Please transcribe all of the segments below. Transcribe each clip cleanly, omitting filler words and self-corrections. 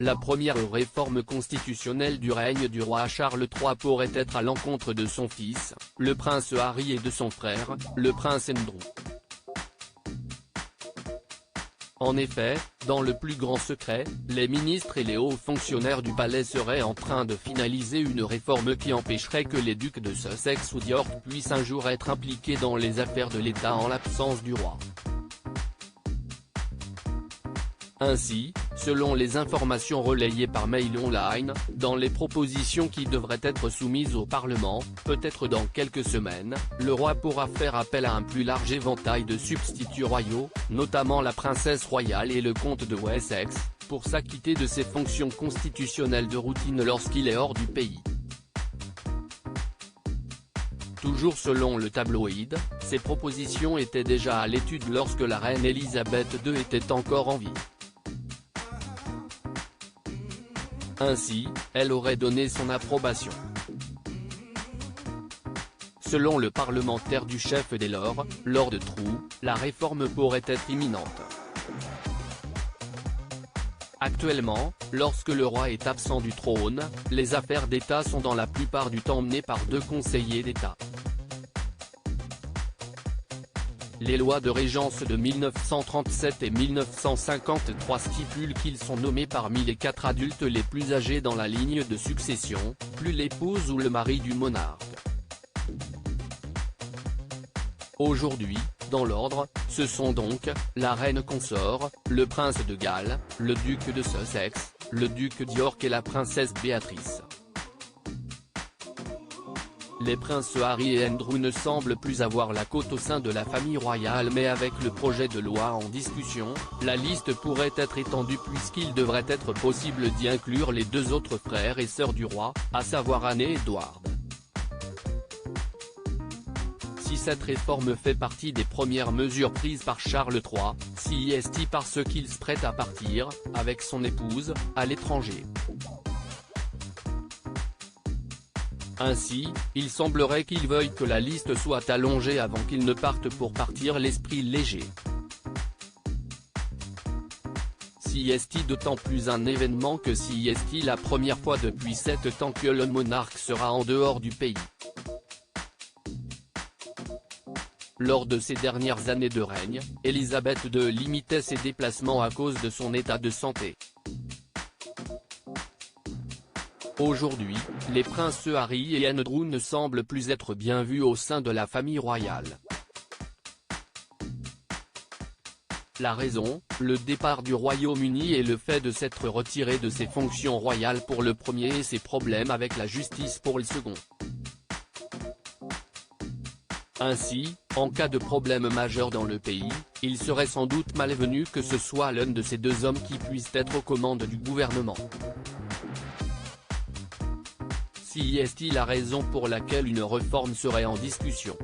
la première réforme constitutionnelle du règne du roi Charles III pourrait être à l'encontre de son fils, le prince Harry et de son frère, le prince Andrew. En effet, dans le plus grand secret, les ministres et les hauts fonctionnaires du palais seraient en train de finaliser une réforme qui empêcherait que les ducs de Sussex ou d'York puissent un jour être impliqués dans les affaires de l'État en l'absence du roi. Ainsi, selon les informations relayées par Mail Online, dans les propositions qui devraient être soumises au Parlement, peut-être dans quelques semaines, le roi pourra faire appel à un plus large éventail de substituts royaux, notamment la princesse royale et le comte de Wessex, pour s'acquitter de ses fonctions constitutionnelles de routine lorsqu'il est hors du pays. Toujours selon le tabloïd, ces propositions étaient déjà à l'étude lorsque la reine Elisabeth II était encore en vie. Ainsi, elle aurait donné son approbation. Selon le parlementaire du chef des Lords, Lord True, la réforme pourrait être imminente. Actuellement, lorsque le roi est absent du trône, les affaires d'État sont dans la plupart du temps menées par 2 conseillers d'État. Les lois de régence de 1937 et 1953 stipulent qu'ils sont nommés parmi les 4 adultes les plus âgés dans la ligne de succession, plus l'épouse ou le mari du monarque. Aujourd'hui, dans l'ordre, ce sont donc, la reine consort, le prince de Galles, le duc de Sussex, le duc d'York et la princesse Béatrice. Les princes Harry et Andrew ne semblent plus avoir la cote au sein de la famille royale, mais avec le projet de loi en discussion, la liste pourrait être étendue puisqu'il devrait être possible d'y inclure les 2 autres frères et sœurs du roi, à savoir Anne et Edward. Si cette réforme fait partie des premières mesures prises par Charles III, si est-il parce qu'il se prête à partir, avec son épouse, à l'étranger. Ainsi, il semblerait qu'il veuille que la liste soit allongée avant qu'il ne parte pour partir l'esprit léger. Si est-il d'autant plus un événement que si est-il la première fois depuis 7 ans que le monarque sera en dehors du pays. Lors de ses dernières années de règne, Elisabeth II limitait ses déplacements à cause de son état de santé. Aujourd'hui, les princes Harry et Andrew ne semblent plus être bien vus au sein de la famille royale. La raison, le départ du Royaume-Uni et le fait de s'être retiré de ses fonctions royales pour le premier et ses problèmes avec la justice pour le second. Ainsi, en cas de problème majeur dans le pays, il serait sans doute malvenu que ce soit l'un de ces 2 hommes qui puisse être aux commandes du gouvernement. Si est-il la raison pour laquelle une réforme serait en discussion?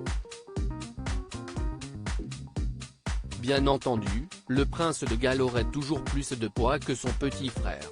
Bien entendu, le prince de Galles aurait toujours plus de poids que son petit frère.